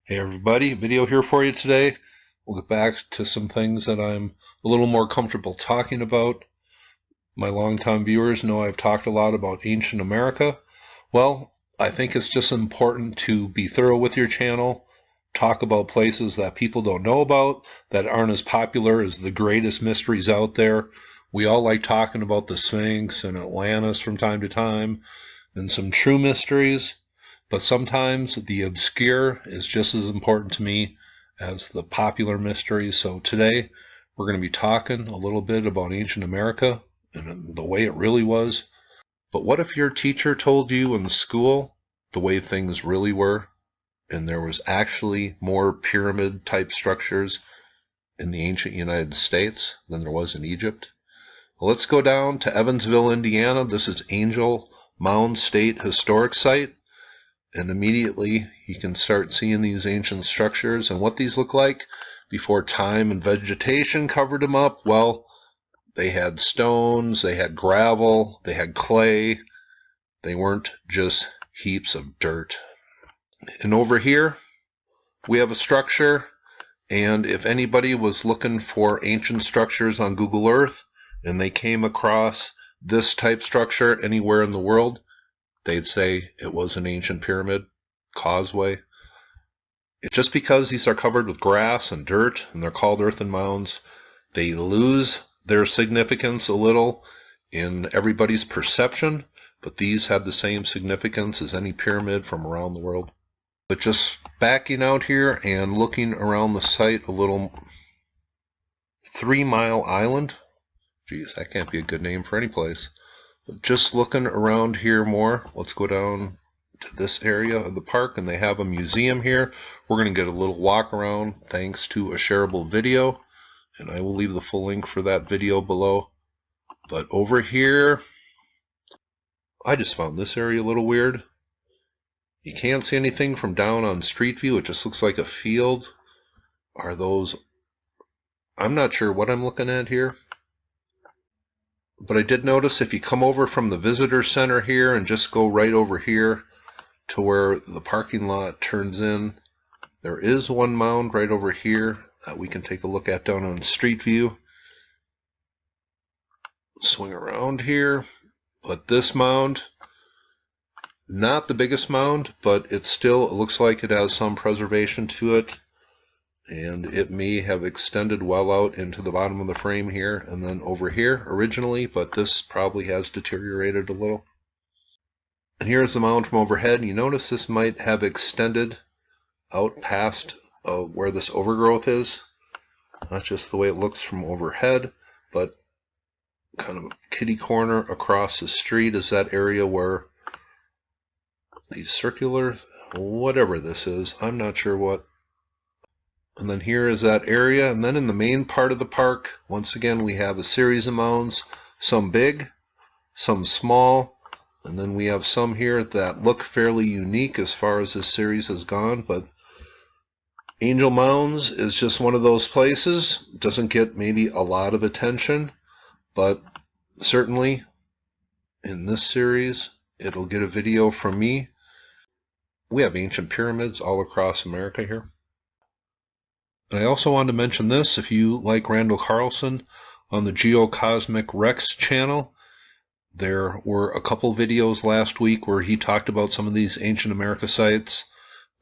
Hey everybody, video here for you today. We'll get back to some things that I'm a little more comfortable talking about. My longtime viewers know I've talked a lot about ancient America. Well, I think it's just important to be thorough with your channel, talk about places that people don't know about, that aren't as popular as the greatest mysteries out there. We all like talking about the Sphinx and Atlantis from time to time, and some true mysteries. But sometimes the obscure is just as important to me as the popular mysteries. So today we're going to be talking a little bit about ancient America and the way it really was. But what if your teacher told you in school the way things really were, and there was actually more pyramid type structures in the ancient United States than there was in Egypt? Well, let's go down to Evansville, Indiana. This is Angel Mound State Historic Site. And immediately you can start seeing these ancient structures and what these look like before time and vegetation covered them up. Well, they had stones, they had gravel, they had clay. They weren't just heaps of dirt. And over here we have a structure, and if anybody was looking for ancient structures on Google Earth and they came across this type structure anywhere in the world, they'd say it was an ancient pyramid, causeway. Just because these are covered with grass and dirt, and they're called earthen mounds, they lose their significance a little in everybody's perception, but these have the same significance as any pyramid from around the world. But just backing out here and looking around the site a little, 3 Mile Island. Geez, that can't be a good name for any place. Just looking around here more, let's go down to this area of the park, and they have a museum here. We're going to get a little walk around thanks to a shareable video, and I will leave the full link for that video below. But over here, I just found this area a little weird. You can't see anything from down on Street View. It just looks like a field. Are those... I'm not sure what I'm looking at here. But I did notice if you come over from the visitor center here and just go right over here to where the parking lot turns in, there is one mound right over here that we can take a look at down on Street View. Swing around here, but this mound, not the biggest mound, but it looks like it has some preservation to it. And it may have extended well out into the bottom of the frame here and then over here originally, but this probably has deteriorated a little. And here's the mound from overhead. You notice this might have extended out past where this overgrowth is. Not just the way it looks from overhead, but kind of a kitty corner across the street is that area where these circular, whatever this is, I'm not sure what. And then here is that area, and then in the main part of the park, once again, we have a series of mounds, some big, some small, and then we have some here that look fairly unique as far as this series has gone, but Angel Mounds is just one of those places. Doesn't get maybe a lot of attention, but certainly in this series, it'll get a video from me. We have ancient pyramids all across America here. I also wanted to mention this, if you like Randall Carlson on the Cosmographic Rex channel, there were a couple videos last week where he talked about some of these ancient America sites,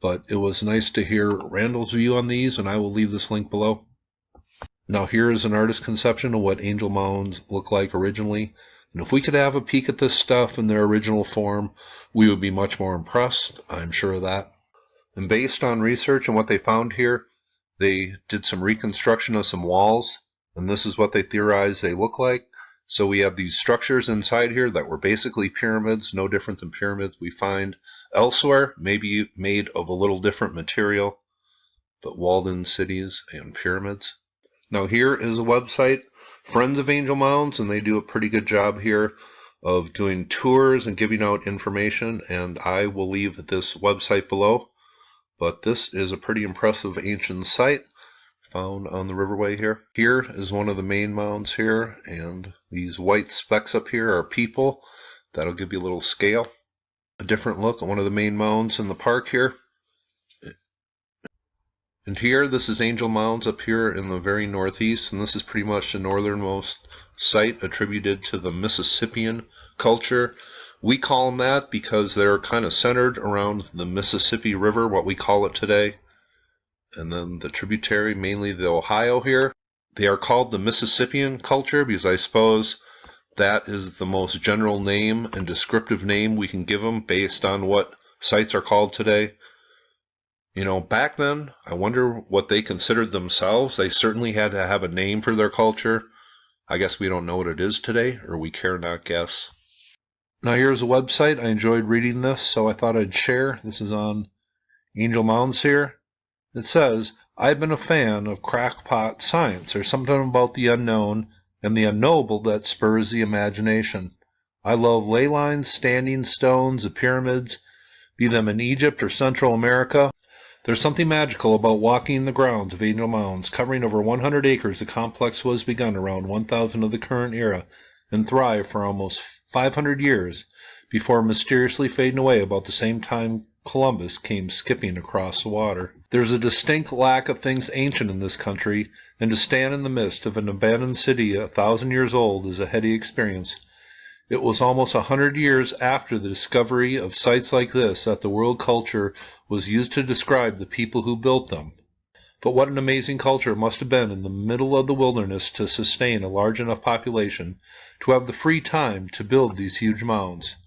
but it was nice to hear Randall's view on these, and I will leave this link below. Now here is an artist's conception of what Angel Mounds looked like originally, and if we could have a peek at this stuff in their original form, we would be much more impressed, I'm sure of that. And based on research and what they found here, they did some reconstruction of some walls, and this is what they theorized they look like. So we have these structures inside here that were basically pyramids, no different than pyramids we find elsewhere, maybe made of a little different material, but walled-in cities and pyramids. Now here is a website, Friends of Angel Mounds, and they do a pretty good job here of doing tours and giving out information, and I will leave this website below. But this is a pretty impressive ancient site found on the riverway here. Here is one of the main mounds here, and these white specks up here are people. That'll give you a little scale. A different look at one of the main mounds in the park here. And here, this is Angel Mounds up here in the very northeast, and this is pretty much the northernmost site attributed to the Mississippian culture. We call them that because they're kind of centered around the Mississippi River, what we call it today. And then the tributary, mainly the Ohio here. They are called the Mississippian culture because I suppose that is the most general name and descriptive name we can give them based on what sites are called today. You know, back then, I wonder what they considered themselves. They certainly had to have a name for their culture. I guess we don't know what it is today, or we care not guess. Now here's a website. I enjoyed reading this, so I thought I'd share. This is on Angel Mounds here. It says, I've been a fan of crackpot science. There's something about the unknown and the unknowable that spurs the imagination. I love ley lines, standing stones, the pyramids, be them in Egypt or Central America. There's something magical about walking the grounds of Angel Mounds. Covering over 100 acres, the complex was begun around 1000 of the current era and thrived for almost 500 years before mysteriously fading away about the same time Columbus came skipping across the water. There's a distinct lack of things ancient in this country, and to stand in the midst of an abandoned city 1,000 years old is a heady experience. It was almost 100 years after the discovery of sites like this that the word culture was used to describe the people who built them. But what an amazing culture it must have been in the middle of the wilderness to sustain a large enough population to have the free time to build these huge mounds.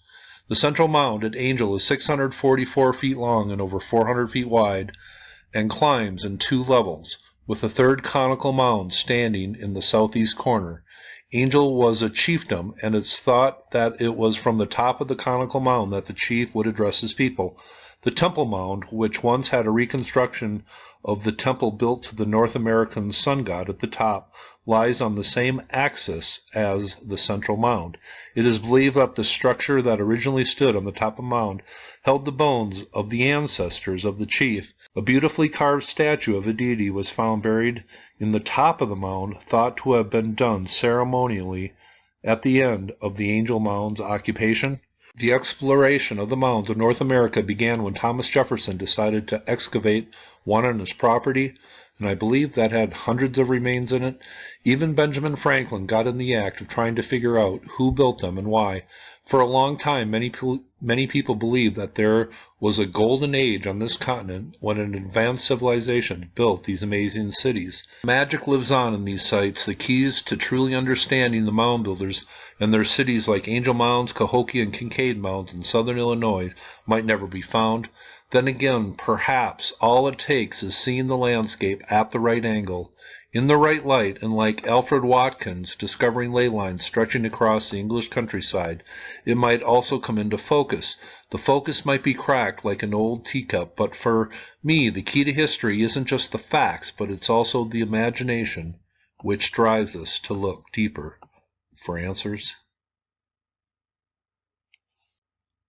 The central mound at Angel is 644 feet long and over 400 feet wide and climbs in 2 levels, with a third conical mound standing in the southeast corner. Angel was a chiefdom, and it's thought that it was from the top of the conical mound that the chief would address his people. The Temple Mound, which once had a reconstruction of the temple built to the North American sun god at the top, lies on the same axis as the central mound. It is believed that the structure that originally stood on the top of the mound held the bones of the ancestors of the chief. A beautifully carved statue of a deity was found buried in the top of the mound, thought to have been done ceremonially at the end of the Angel Mounds occupation. The exploration of the mounds of North America began when Thomas Jefferson decided to excavate one on his property, and I believe that had hundreds of remains in it. Even Benjamin Franklin got in the act of trying to figure out who built them and why. For a long time, many people believed that there was a golden age on this continent when an advanced civilization built these amazing cities. Magic lives on in these sites. The keys to truly understanding the mound builders and their cities like Angel Mounds, Cahokia, and Kincaid Mounds in southern Illinois might never be found. Then again, perhaps all it takes is seeing the landscape at the right angle, in the right light, and like Alfred Watkins discovering ley lines stretching across the English countryside, it might also come into focus. The focus might be cracked like an old teacup, but for me, the key to history isn't just the facts, but it's also the imagination, which drives us to look deeper for answers.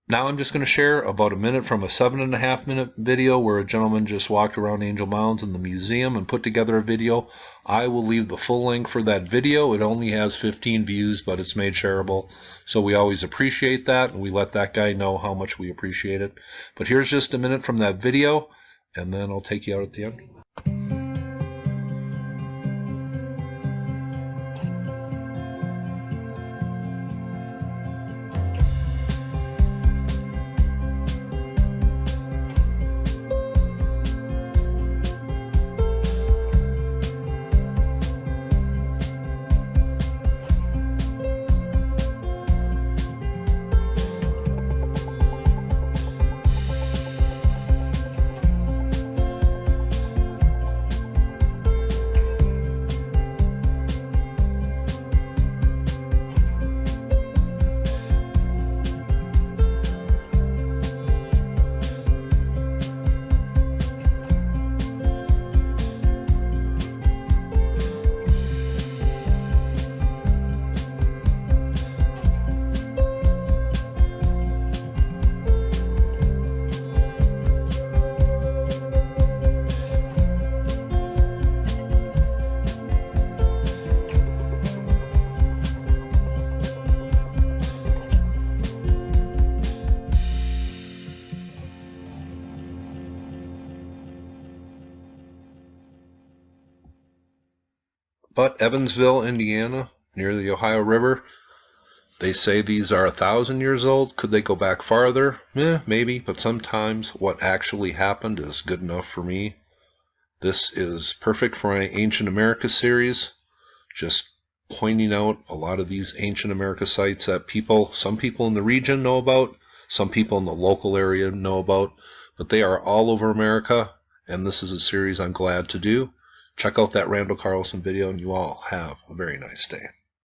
Now I'm just going to share about a minute from a 7.5-minute video where a gentleman just walked around Angel Mounds in the museum and put together a video. I will leave the full link for that video. It only has 15 views, but it's made shareable. So we always appreciate that, and we let that guy know how much we appreciate it. But here's just a minute from that video, and then I'll take you out at the end. But Evansville, Indiana, near the Ohio River, they say these are 1,000 years old. Could they go back farther? Maybe, but sometimes what actually happened is good enough for me. This is perfect for my Ancient America series, just pointing out a lot of these Ancient America sites that some people in the region know about, some people in the local area know about, but they are all over America, and this is a series I'm glad to do. Check out that Randall Carlson video, and you all have a very nice day.